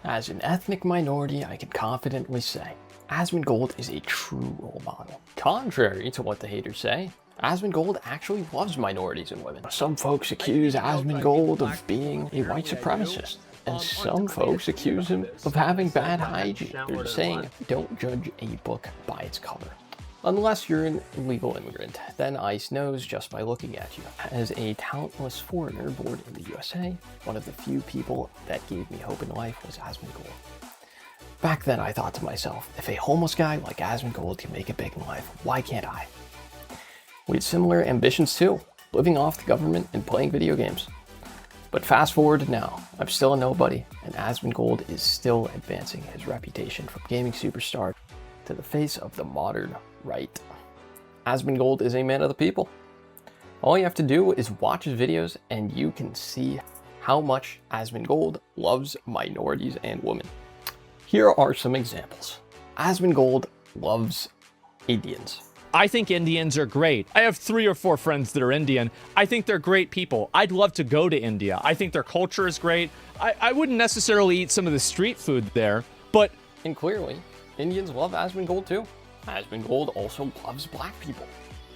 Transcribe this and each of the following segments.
As an ethnic minority, I can confidently say, Asmongold is a true role model. Contrary to what the haters say, Asmongold actually loves minorities and women. Some folks accuse Asmongold of being a white supremacist, and some folks accuse him of having bad hygiene. They're saying, don't judge a book by its cover. Unless you're an illegal immigrant, then ICE knows just by looking at you. As a talentless foreigner born in the USA, one of the few people that gave me hope in life was Asmongold. Back then I thought to myself, if a homeless guy like Asmongold can make it big in life, why can't I? We had similar ambitions too, living off the government and playing video games. But fast forward to now, I'm still a nobody, and Asmongold is still advancing his reputation from gaming superstar to the face of the modern right. Asmongold is a man of the people. All you have to do is watch his videos and you can see how much Asmongold loves minorities and women. Here are some examples. Asmongold loves Indians. I think Indians are great. I have 3 or 4 friends that are Indian. I think they're great people. I'd love to go to India. I think their culture is great. I wouldn't necessarily eat some of the street food there, but... And clearly, Indians love Asmongold too. Asmongold also loves black people.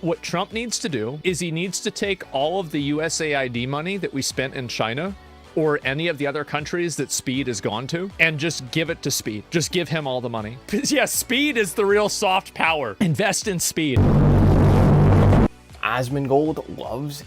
What Trump needs to do is he needs to take all of the USAID money that we spent in China or any of the other countries that Speed has gone to and just give it to Speed. Just give him all the money. Yeah, Speed is the real soft power. Invest in Speed. Asmongold loves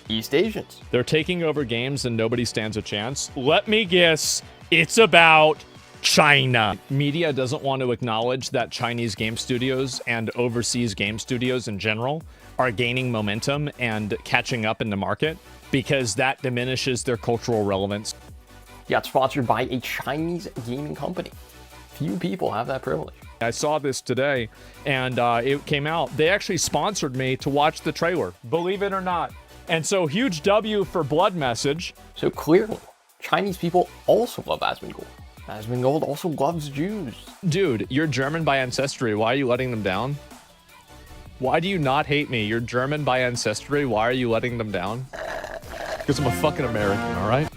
East Asians. They're taking over games and nobody stands a chance. Let me guess, it's about China. Media doesn't want to acknowledge that Chinese game studios and overseas game studios in general are gaining momentum and catching up in the market because that diminishes their cultural relevance. He got sponsored by a Chinese gaming company. Few people have that privilege. I saw this today and it came out. They actually sponsored me to watch the trailer, believe it or not. And so huge W for Blood Message. So clearly, Chinese people also love Asmongold. Asmongold also loves Jews. Dude, you're German by ancestry. Why are you letting them down? Why do you not hate me? You're German by ancestry. Why are you letting them down? Because I'm a fucking American, all right?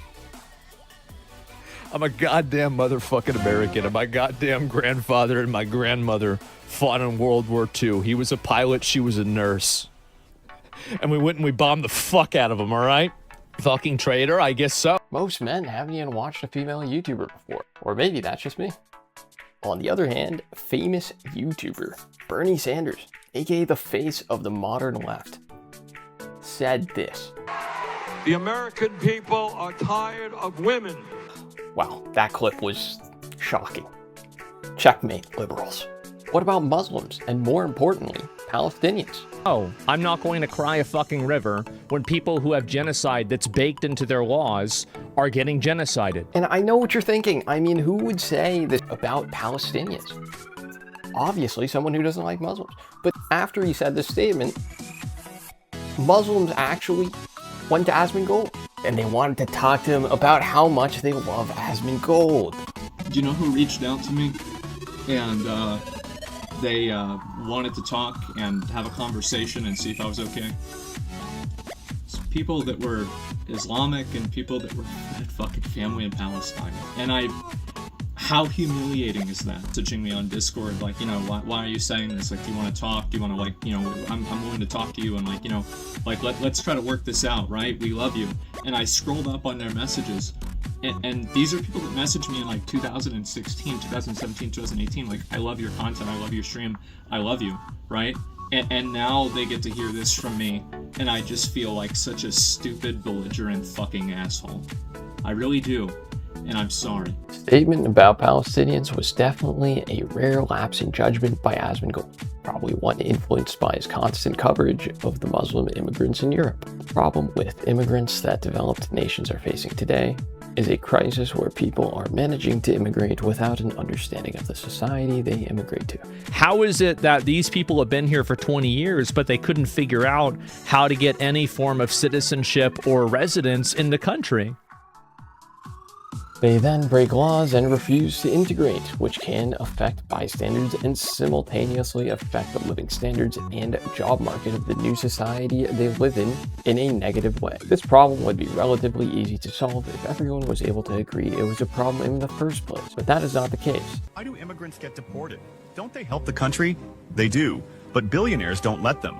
I'm a goddamn motherfucking American. And my goddamn grandfather and my grandmother fought in World War II. He was a pilot. She was a nurse. And we went and we bombed the fuck out of them, all right? Fucking traitor, I guess so. Most men haven't even watched a female YouTuber before. Or maybe that's just me. On the other hand, famous YouTuber Bernie Sanders, aka the face of the modern left, said this. The American people are tired of women. Wow, that clip was shocking. Checkmate, liberals. What about Muslims and, more importantly, Palestinians? Oh, I'm not going to cry a fucking river when people who have genocide that's baked into their laws are getting genocided. And I know what you're thinking. I mean, who would say this about Palestinians? Obviously, someone who doesn't like Muslims. But after he said this statement, Muslims actually went to Asmongold and they wanted to talk to him about how much they love Asmongold. Do you know who reached out to me? And they wanted to talk and have a conversation and see if I was okay. It's people that were Islamic and people that had fucking family in Palestine. And how humiliating is that? Messaging me on Discord, like, you know, why are you saying this? Like, do you want to talk? Do you want to, like, you know, I'm willing to talk to you and, like, you know, like, let's try to work this out, right? We love you. And I scrolled up on their messages. And these are people that messaged me in like 2016, 2017, 2018, like, I love your content, I love your stream, I love you, right? And now they get to hear this from me, and I just feel like such a stupid, belligerent fucking asshole. I really do, and I'm sorry. Statement about Palestinians was definitely a rare lapse in judgment by Asmongold, probably one influenced by his constant coverage of the Muslim immigrants in Europe. The problem with immigrants that developed nations are facing today is a crisis where people are managing to immigrate without an understanding of the society they immigrate to. How is it that these people have been here for 20 years, but they couldn't figure out how to get any form of citizenship or residence in the country? They then break laws and refuse to integrate, which can affect bystanders and simultaneously affect the living standards and job market of the new society they live in a negative way. This problem would be relatively easy to solve if everyone was able to agree it was a problem in the first place, but that is not the case. Why do immigrants get deported? Don't they help the country? They do, but billionaires don't let them.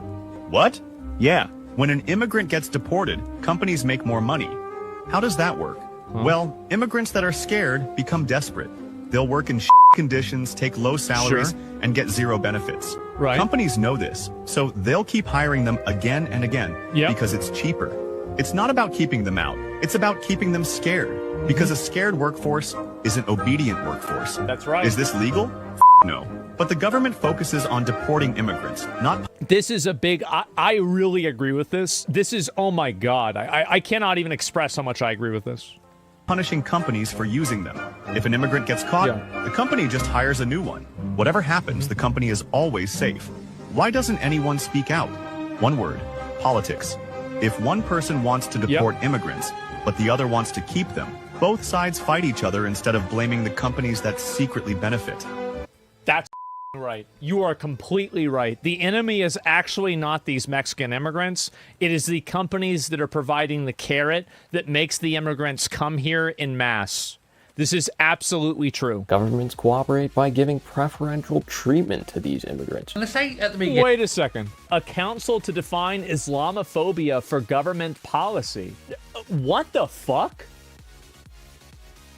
What? Yeah, when an immigrant gets deported, companies make more money. How does that work? Well, immigrants that are scared become desperate. They'll work in conditions, take low salaries, and get zero benefits. Right. Companies know this, so they'll keep hiring them again and again because it's cheaper. It's not about keeping them out. It's about keeping them scared, because a scared workforce is an obedient workforce. That's right. Is this legal? No. But the government focuses on deporting immigrants, not... This is a big... I really agree with this. This is... Oh my God. I cannot even express how much I agree with this. Punishing companies for using them. If an immigrant gets caught, the company just hires a new one. Whatever happens, the company is always safe. Why doesn't anyone speak out? One word: politics. If one person wants to deport immigrants, but the other wants to keep them, both sides fight each other instead of blaming the companies that secretly benefit. That's right. You are completely right. The enemy is actually not these Mexican immigrants. It is the companies that are providing the carrot that makes the immigrants come here in mass. This is absolutely true. Governments cooperate by giving preferential treatment to these immigrants. Let's say at the beginning. Wait a second. A council to define Islamophobia for government policy. What the fuck?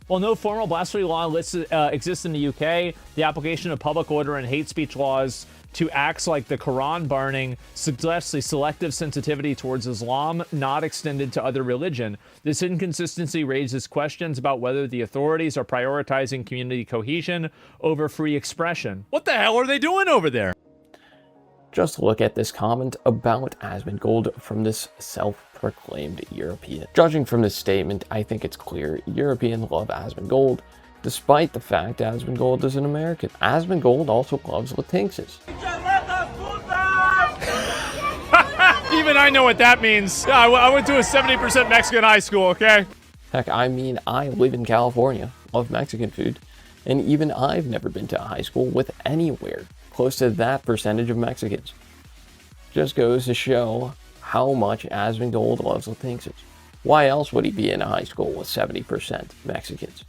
While no formal blasphemy law exists in the UK, the application of public order and hate speech laws to acts like the Quran burning suggests a selective sensitivity towards Islam not extended to other religion. This inconsistency raises questions about whether the authorities are prioritizing community cohesion over free expression. What the hell are they doing over there? Just look at this comment about Asmongold from this self-proclaimed European. Judging from this statement, I think it's clear Europeans love Asmongold, despite the fact Asmongold is an American. Asmongold also loves Latinxes. Even I know what that means. I went to a 70% Mexican high school, okay? Heck, I mean, I live in California, love Mexican food, and even I've never been to a high school with anywhere close to that percentage of Mexicans. Just goes to show how much Asmongold loves Latinxes. Why else would he be in a high school with 70% Mexicans?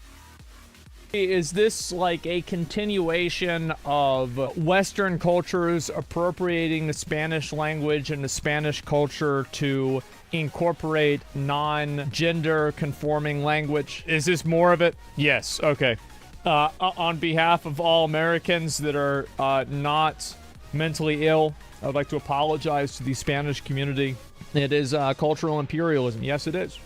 Is this like a continuation of Western cultures appropriating the Spanish language and the Spanish culture to incorporate non-gender conforming language? Is this more of it? Yes, okay. On behalf of all Americans that are not mentally ill, I would like to apologize to the Spanish community. It is cultural imperialism. Yes, it is.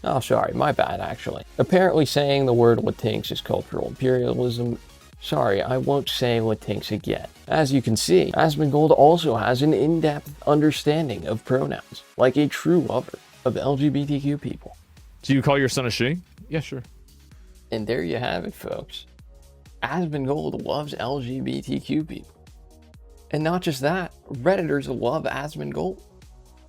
Oh, sorry, my bad, actually. Apparently saying the word Latinx is cultural imperialism. Sorry, I won't say Latinx again. As you can see, Asmongold also has an in-depth understanding of pronouns, like a true lover of LGBTQ people. Do you call your son a she? Yeah, sure. And there you have it, folks. Asmongold loves LGBTQ people. And not just that, Redditors love Asmongold.